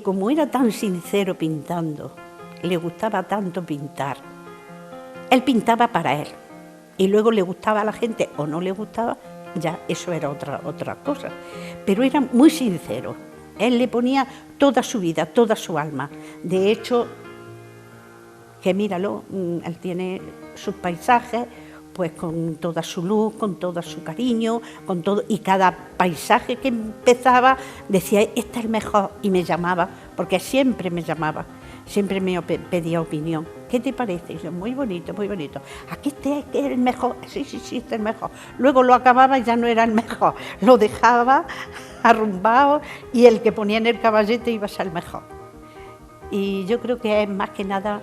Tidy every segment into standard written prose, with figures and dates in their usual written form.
como era tan sincero pintando, le gustaba tanto pintar, él pintaba para él, y luego le gustaba a la gente o no le gustaba, ya eso era otra cosa, pero era muy sincero, él le ponía toda su vida, toda su alma. De hecho, que míralo, él tiene sus paisajes, pues con toda su luz, con todo su cariño, con todo, y cada paisaje que empezaba decía, este es el mejor, y me llamaba, porque siempre me llamaba, siempre me pedía opinión. ¿Qué te parece? Y yo, muy bonito, muy bonito. Aquí este es el mejor, sí, este es el mejor. Luego lo acababa y ya no era el mejor, lo dejaba arrumbado y el que ponía en el caballete iba a ser el mejor. Y yo creo que es más que nada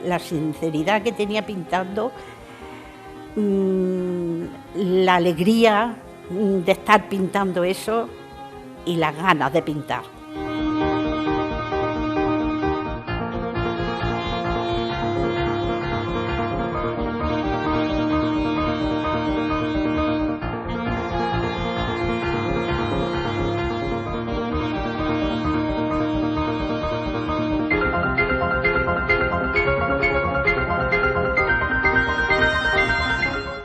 la sinceridad que tenía pintando, la alegría de estar pintando eso y las ganas de pintar.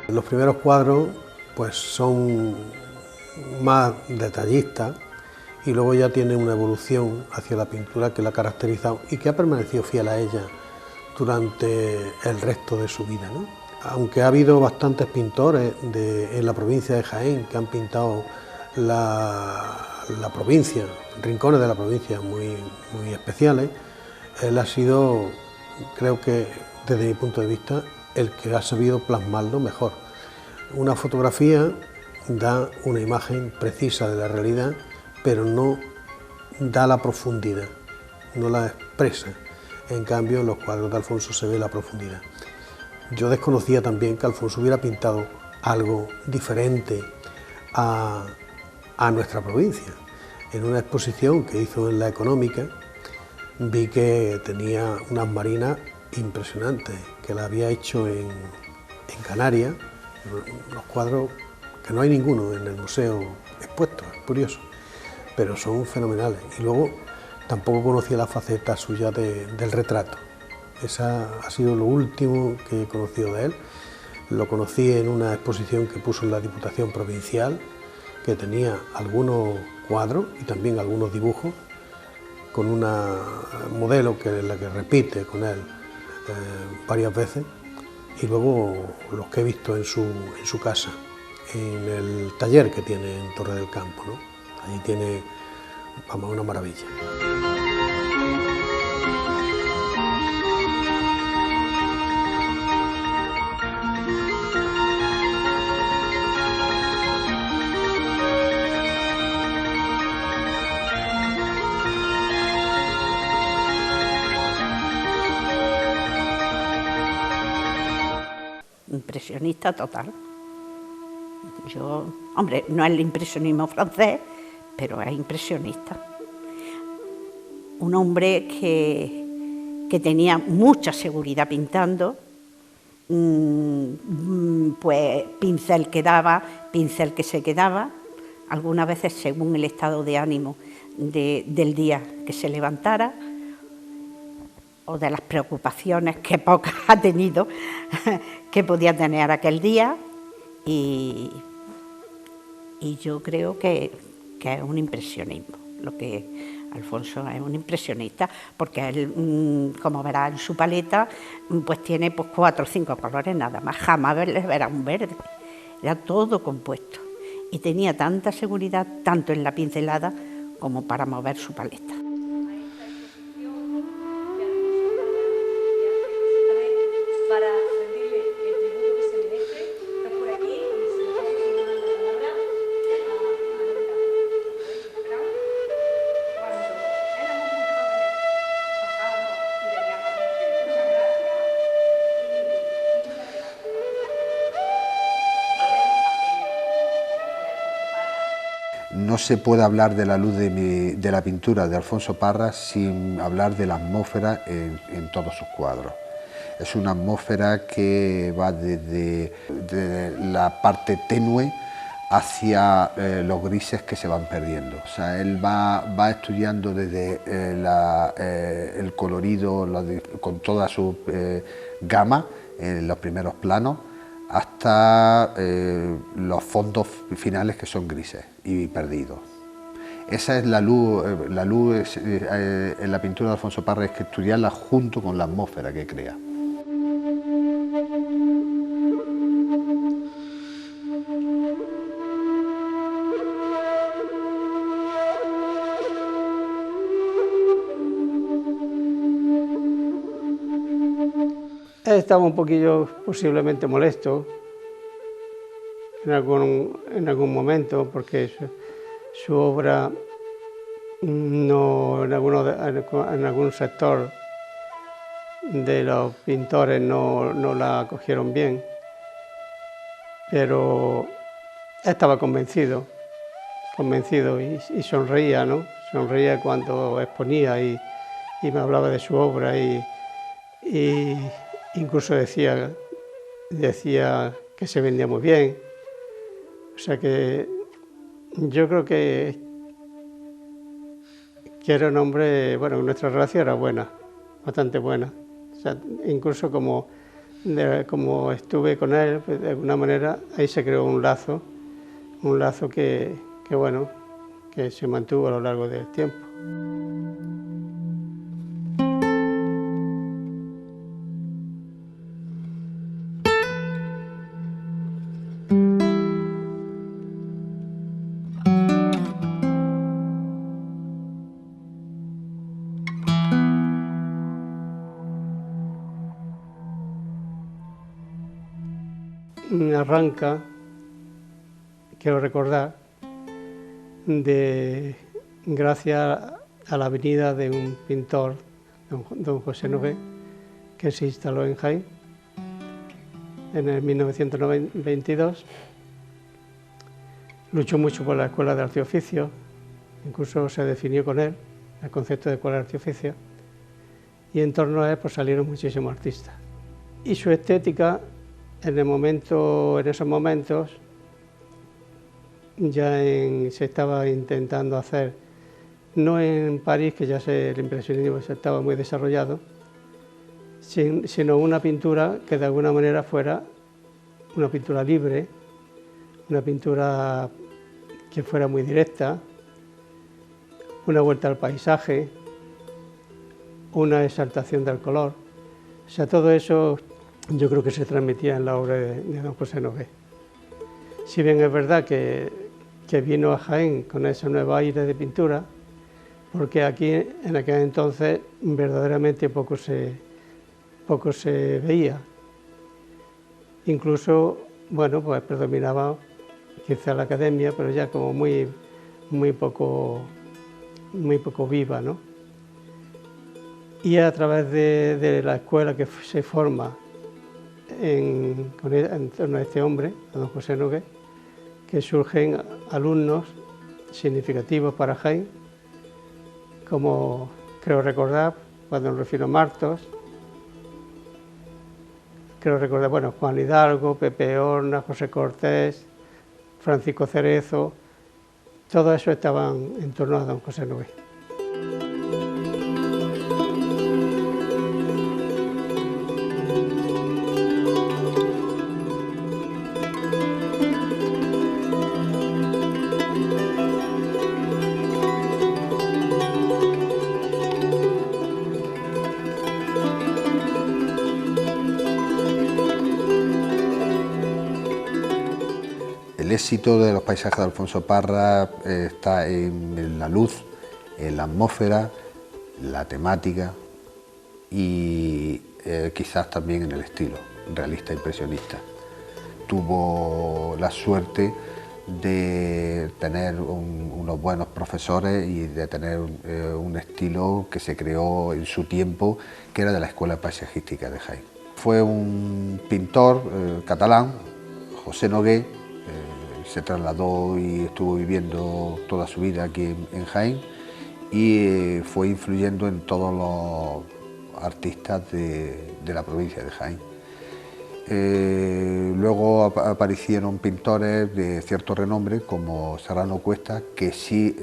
Los primeros cuadros pues son más detallistas y luego ya tiene una evolución hacia la pintura que la ha caracterizado y que ha permanecido fiel a ella durante el resto de su vida, ¿no? Aunque ha habido bastantes pintores en la provincia de Jaén que han pintado la provincia, rincones de la provincia muy especiales, él ha sido, creo que desde mi punto de vista, el que ha sabido plasmarlo mejor. Una fotografía da una imagen precisa de la realidad, pero no da la profundidad, no la expresa. En cambio, en los cuadros de Alfonso se ve la profundidad. Yo desconocía también que Alfonso hubiera pintado algo diferente a nuestra provincia. En una exposición que hizo en la Económica, vi que tenía unas marinas impresionantes, que la había hecho en Canarias, los cuadros que no hay ninguno en el museo expuesto, es curioso, pero son fenomenales. Y luego tampoco conocía la faceta suya del retrato. Esa ha sido lo último que he conocido de él. Lo conocí en una exposición que puso en la Diputación Provincial, que tenía algunos cuadros y también algunos dibujos, con una modelo que es la que repite con él varias veces, y luego los que he visto en su casa, en el taller que tiene en Torre del Campo, ¿no? Allí tiene, vamos, una maravilla. Impresionista total. Yo, hombre, no es el impresionismo francés, pero es impresionista. Un hombre que tenía mucha seguridad pintando, pues pincel que daba, pincel que se quedaba, algunas veces según el estado de ánimo del día que se levantara, o de las preocupaciones que pocas ha tenido, que podía tener aquel día, y yo creo que es un impresionismo, lo que Alfonso es un impresionista, porque él, como verá en su paleta, pues tiene pues 4 o 5 colores nada más, jamás verá un verde, era todo compuesto, y tenía tanta seguridad, tanto en la pincelada como para mover su paleta. No se puede hablar de la luz de la pintura de Alfonso Parras sin hablar de la atmósfera en todos sus cuadros. Es una atmósfera que va desde la parte tenue hacia los grises que se van perdiendo. O sea, él va estudiando desde el colorido con toda su gama en los primeros planos hasta los fondos finales que son grises y perdidos. Esa es la luz en la pintura de Alfonso Parra, es que estudiarla junto con la atmósfera que crea. Estaba un poquillo posiblemente molesto en algún momento, porque su obra no, en algún sector de los pintores no la acogieron bien, pero estaba convencido y sonreía, ¿no? Sonreía cuando exponía y me hablaba de su obra y incluso decía que se vendía muy bien. O sea que yo creo que era un hombre, bueno, nuestra relación era buena, bastante buena. O sea, incluso como estuve con él, pues de alguna manera ahí se creó un lazo que bueno, que se mantuvo a lo largo del tiempo. Arranca, quiero recordar, gracias a la venida de un pintor, don José Nogué, que se instaló en Jaén en el 1922. Luchó mucho por la Escuela de Arte y Oficio, incluso se definió con él el concepto de Escuela de Arte y Oficio, y en torno a él pues, salieron muchísimos artistas. Y su estética, en esos momentos, ya se estaba intentando hacer, no en París, que ya el impresionismo estaba muy desarrollado, sino una pintura que de alguna manera fuera una pintura libre, una pintura que fuera muy directa, una vuelta al paisaje, una exaltación del color. O sea, todo eso yo creo que se transmitía en la obra de don José Nogué. Si bien es verdad que vino a Jaén con ese nuevo aire de pintura, porque aquí en aquel entonces verdaderamente poco se veía. Incluso, bueno, pues predominaba quizá la academia, pero ya como muy poco viva, ¿no? Y a través de la escuela que se forma en torno a este hombre, a don José Nogué, que surgen alumnos significativos para Jaén, como creo recordar, don Rufino Martos, creo recordar, bueno, Juan Hidalgo, Pepe Horna, José Cortés, Francisco Cerezo, todo eso estaban en torno a don José Nogué. El éxito de los paisajes de Alfonso Parra está en la luz, en la atmósfera, la temática y quizás también en el estilo realista impresionista. Tuvo la suerte de tener unos buenos profesores y de tener un estilo que se creó en su tiempo, que era de la Escuela Paisajística de Jaén. Fue un pintor catalán, José Nogué. Se trasladó y estuvo viviendo toda su vida aquí en Jaén y fue influyendo en todos los artistas de la provincia de Jaén. Luego aparecieron pintores de cierto renombre como Serrano Cuesta, que sí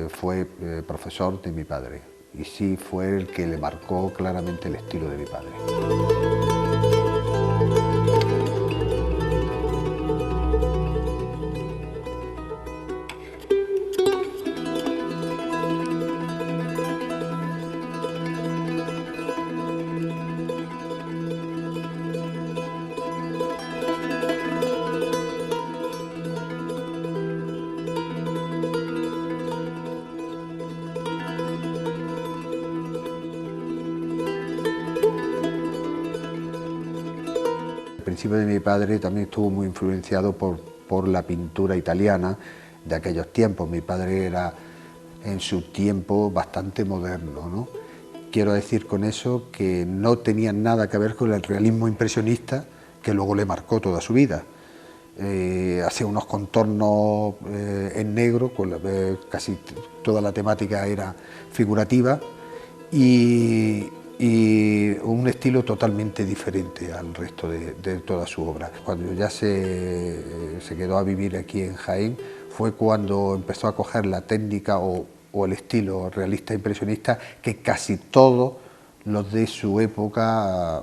fue profesor de mi padre y sí fue el que le marcó claramente el estilo de mi padre. El principio de mi padre también estuvo muy influenciado por la pintura italiana de aquellos tiempos. Mi padre era en su tiempo bastante moderno, ¿no? Quiero decir con eso que no tenía nada que ver con el realismo impresionista que luego le marcó toda su vida. Hacía unos contornos en negro, casi toda la temática era figurativa y un estilo totalmente diferente al resto de toda su obra. Cuando ya se quedó a vivir aquí en Jaén fue cuando empezó a coger la técnica o el estilo realista impresionista que casi todos los de su época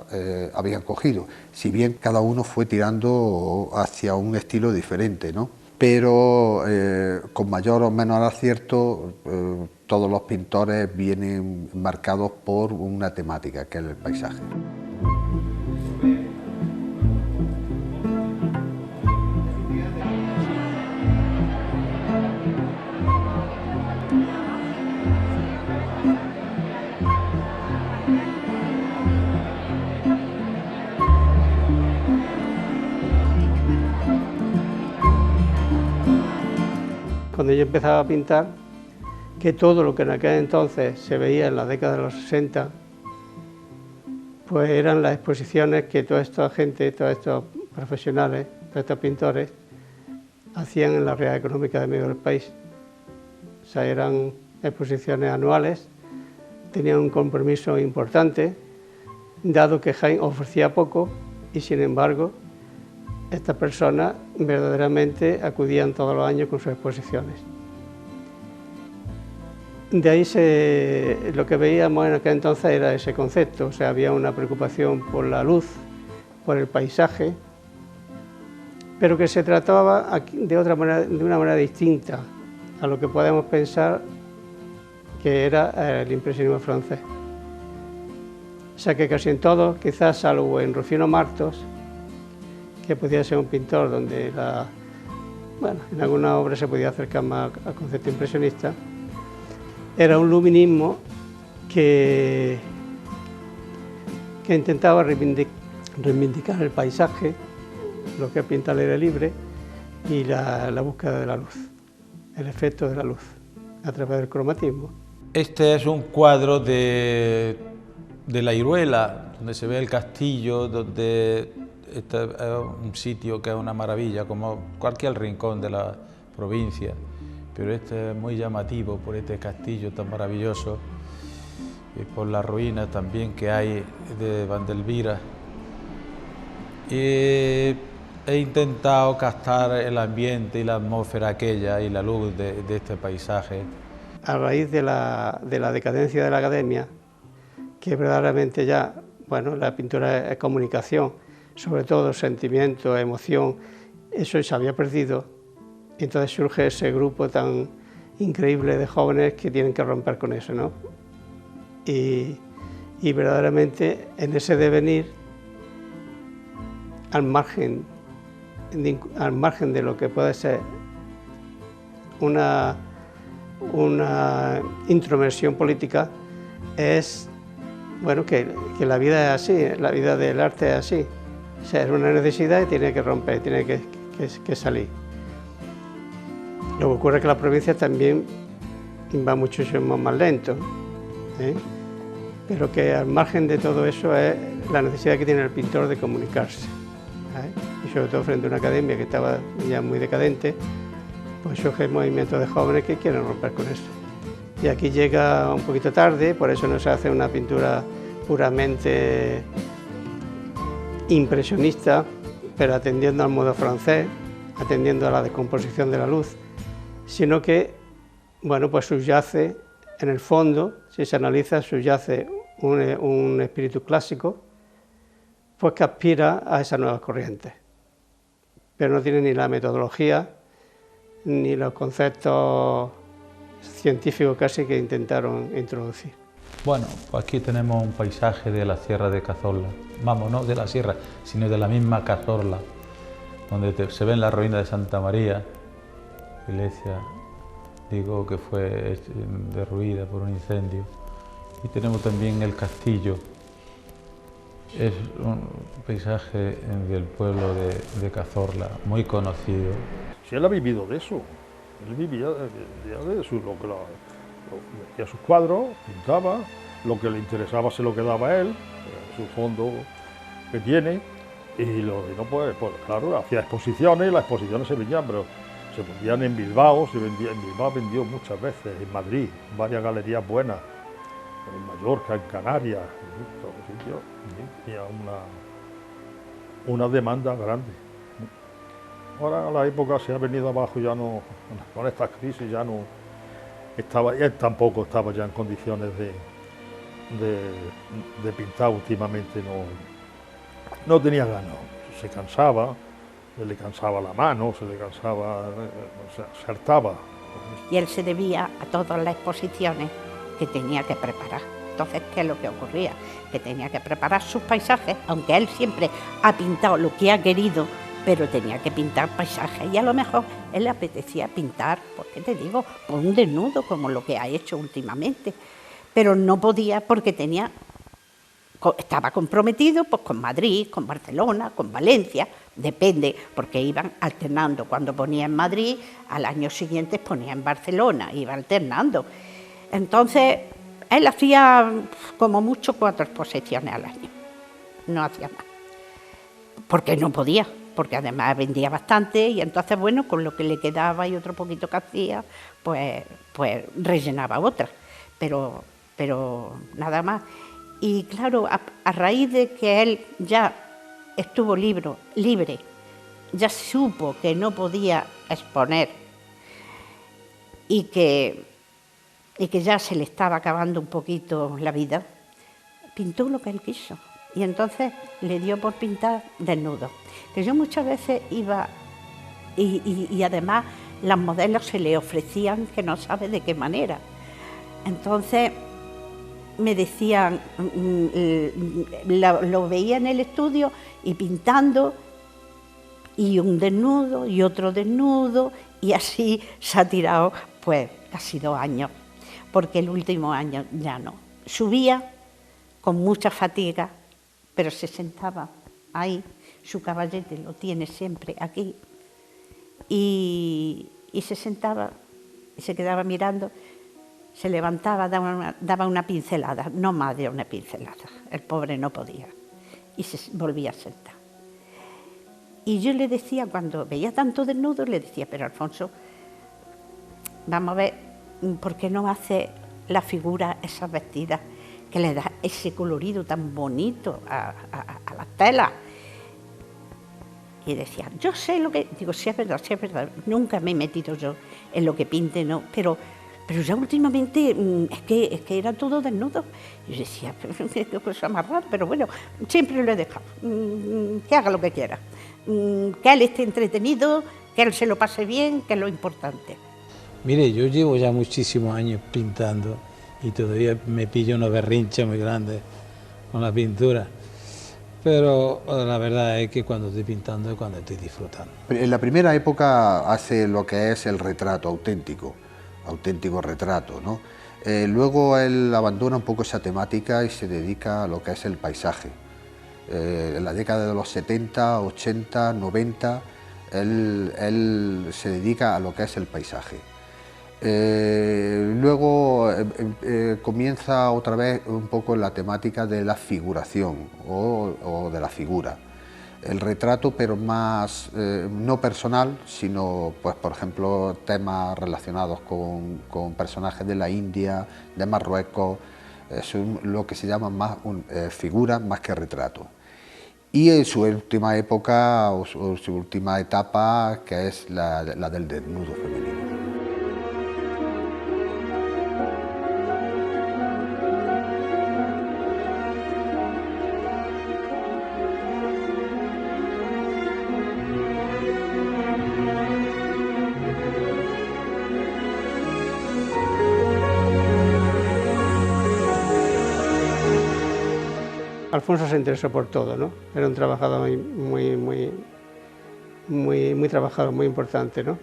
habían cogido, si bien cada uno fue tirando hacia un estilo diferente, ¿no? Pero con mayor o menor acierto, todos los pintores vienen marcados por una temática, que es el paisaje. Cuando yo empezaba a pintar, que todo lo que en aquel entonces se veía en la década de los 60, pues eran las exposiciones que toda esta gente, todos estos profesionales, todos estos pintores, hacían en la Real Económica de medio del país. O sea, eran exposiciones anuales, tenían un compromiso importante, dado que Jaén ofrecía poco y sin embargo estas personas verdaderamente acudían todos los años con sus exposiciones. De ahí lo que veíamos en aquel entonces era ese concepto, o sea, había una preocupación por la luz, por el paisaje, pero que se trataba de una manera distinta a lo que podemos pensar que era el impresionismo francés. O sea que casi en todos, quizás salvo en Rufino Martos, que podía ser un pintor donde en alguna obra se podía acercar más al concepto impresionista, era un luminismo que intentaba reivindicar el paisaje, lo que es pintar al aire libre y la búsqueda de la luz, el efecto de la luz a través del cromatismo. Este es un cuadro de la Iruela, donde se ve el castillo, donde este es un sitio que es una maravilla, como cualquier rincón de la provincia, pero este es muy llamativo por este castillo tan maravilloso y por las ruinas también que hay de Vandelvira. Y he intentado captar el ambiente y la atmósfera aquella y la luz de este paisaje. A raíz de la decadencia de la academia, que verdaderamente ya, la pintura es comunicación, sobre todo sentimiento, emoción, eso se había perdido. Entonces surge ese grupo tan increíble de jóvenes que tienen que romper con eso, ¿no? Y verdaderamente en ese devenir, al margen de lo que puede ser una introversión política, es que la vida es así, la vida del arte es así. O sea, es una necesidad y tiene que romper, tiene que salir. Lo que ocurre es que la provincia también va muchísimo más lento, pero que al margen de todo eso es la necesidad que tiene el pintor de comunicarse. Y sobre todo frente a una academia que estaba ya muy decadente, pues surge movimientos de jóvenes que quieren romper con eso. Y aquí llega un poquito tarde, por eso no se hace una pintura puramente impresionista, pero atendiendo al modo francés, atendiendo a la descomposición de la luz, sino que, bueno, pues subyace, en el fondo, si se analiza, subyace un espíritu clásico, pues que aspira a esas nuevas corrientes, pero no tiene ni la metodología, ni los conceptos científicos casi que intentaron introducir. Bueno, pues aquí tenemos un paisaje de la Sierra de Cazorla, vamos, no de la sierra, sino de la misma Cazorla, donde se ven las ruinas de Santa María, iglesia, digo que fue derruida por un incendio, y tenemos también el castillo. Es un paisaje del pueblo de Cazorla, muy conocido. Si él ha vivido de eso, él vivía de hacía sus cuadros, pintaba, lo que le interesaba se lo quedaba a él, su fondo que tiene, y lo demás, pues claro, hacía exposiciones, y las exposiciones se vendían, pero se vendían en Bilbao, en Bilbao vendió muchas veces, en Madrid, varias galerías buenas, en Mallorca, en Canarias, en todos los sitios, tenía una demanda grande. Ahora la época se ha venido abajo, ya no, con estas crisis ya no estaba, él tampoco estaba ya en condiciones de pintar últimamente, no tenía ganas, se cansaba, se le cansaba la mano, se le cansaba, se hartaba. Y él se debía a todas las exposiciones que tenía que preparar. Entonces, ¿qué es lo que ocurría? Que tenía que preparar sus paisajes, aunque él siempre ha pintado lo que ha querido, pero tenía que pintar paisajes y a lo mejor él le apetecía pintar, pues qué te digo, por un desnudo como lo que ha hecho últimamente, pero no podía porque estaba comprometido pues con Madrid, con Barcelona, con Valencia, depende, porque iban alternando, cuando ponía en Madrid, al año siguiente ponía en Barcelona, iba alternando. Entonces, él hacía como mucho 4 exposiciones al año, no hacía más, porque no podía, porque además vendía bastante y entonces, bueno, con lo que le quedaba y otro poquito que hacía, pues rellenaba otras, pero nada más. Y claro, a raíz de que él ya estuvo libre, ya supo que no podía exponer y que ya se le estaba acabando un poquito la vida, pintó lo que él quiso. Y entonces le dio por pintar desnudos. Que yo muchas veces iba y además las modelos se le ofrecían que no sabe de qué manera. Entonces me decían, lo veía en el estudio y pintando, y un desnudo y otro desnudo, y así se ha tirado pues casi 2 años, porque el último año ya no. Subía con mucha fatiga, pero se sentaba ahí, su caballete lo tiene siempre aquí, y se sentaba y se quedaba mirando, se levantaba, daba una pincelada, no más de una pincelada, el pobre no podía, y se volvía a sentar. Y yo le decía, cuando veía tanto desnudo, le decía, pero Alfonso, vamos a ver, ¿por qué no hace la figura, esas vestidas, que le da ese colorido tan bonito a las telas? Y decía, yo sé lo que... Digo, sí es verdad, nunca me he metido yo en lo que pinte, no, pero ya últimamente es que era todo desnudo. Y yo decía, qué cosa más rara, pero bueno, siempre lo he dejado, que haga lo que quiera, que él esté entretenido, que él se lo pase bien, que es lo importante. Mire, yo llevo ya muchísimos años pintando y todavía me pillo unos berrinches muy grandes con la pintura, pero la verdad es que cuando estoy pintando es cuando estoy disfrutando. En la primera época hace lo que es el retrato auténtico retrato, ¿no? Luego él abandona un poco esa temática y se dedica a lo que es el paisaje. En la década de los 70, 80, 90, él se dedica a lo que es el paisaje. Luego comienza otra vez un poco la temática de la figuración o de la figura. El retrato, pero más no personal, sino, pues, por ejemplo, temas relacionados con personajes de la India, de Marruecos, es lo que se llama más figura más que retrato. y en su última época o su última etapa, que es la del desnudo femenino. Alfonso se interesó por todo, ¿no? Era un trabajador muy trabajador, muy importante, ¿no?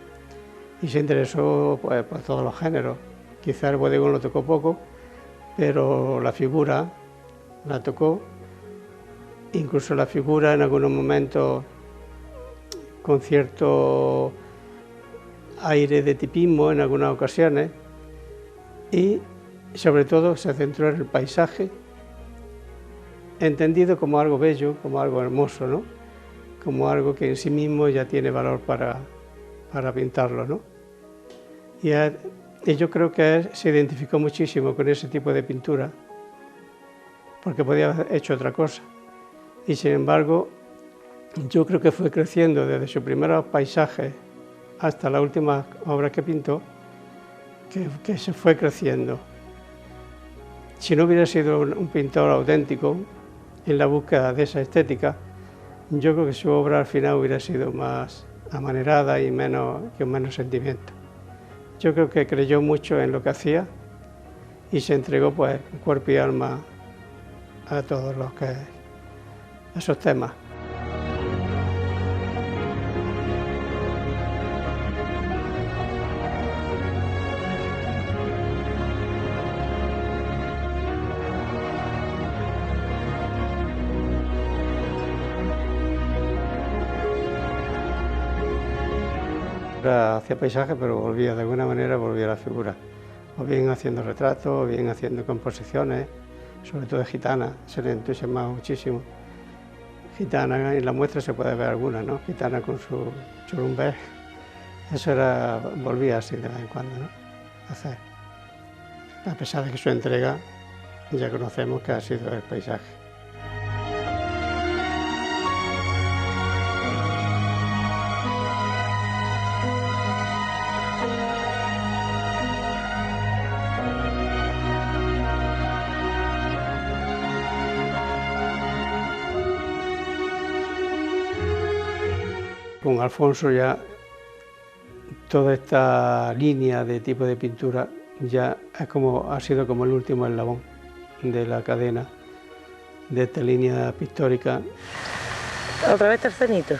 Y se interesó pues, por todos los géneros. Quizá el bodegón lo tocó poco, pero la figura la tocó. Incluso la figura en algunos momentos con cierto aire de tipismo en algunas ocasiones. Y sobre todo se centró en el paisaje, entendido como algo bello, como algo hermoso, ¿no? Como algo que en sí mismo ya tiene valor para pintarlo, ¿no? Y yo creo que él se identificó muchísimo con ese tipo de pintura, porque podía haber hecho otra cosa. Y sin embargo, yo creo que fue creciendo desde sus primeros paisajes hasta las últimas obras que pintó, que se fue creciendo. Si no hubiera sido un pintor auténtico, en la búsqueda de esa estética, yo creo que su obra al final hubiera sido más amanerada y con menos sentimiento. Yo creo que creyó mucho en lo que hacía y se entregó pues cuerpo y alma a todos esos temas. Hacía paisajes, pero volvía de alguna manera, volvía a la figura, o bien haciendo retratos, o bien haciendo composiciones, sobre todo de gitanas, se le entusiasmaba muchísimo. Gitana, en la muestra se puede ver alguna, ¿no? Gitana con su churumbé, eso volvía así de vez en cuando, ¿no? Hacer. A pesar de que su entrega ya conocemos que ha sido el paisaje. Con Alfonso ya toda esta línea de tipo de pintura ya ha sido como el último eslabón de la cadena de esta línea pictórica. ¿Otra vez tercenito?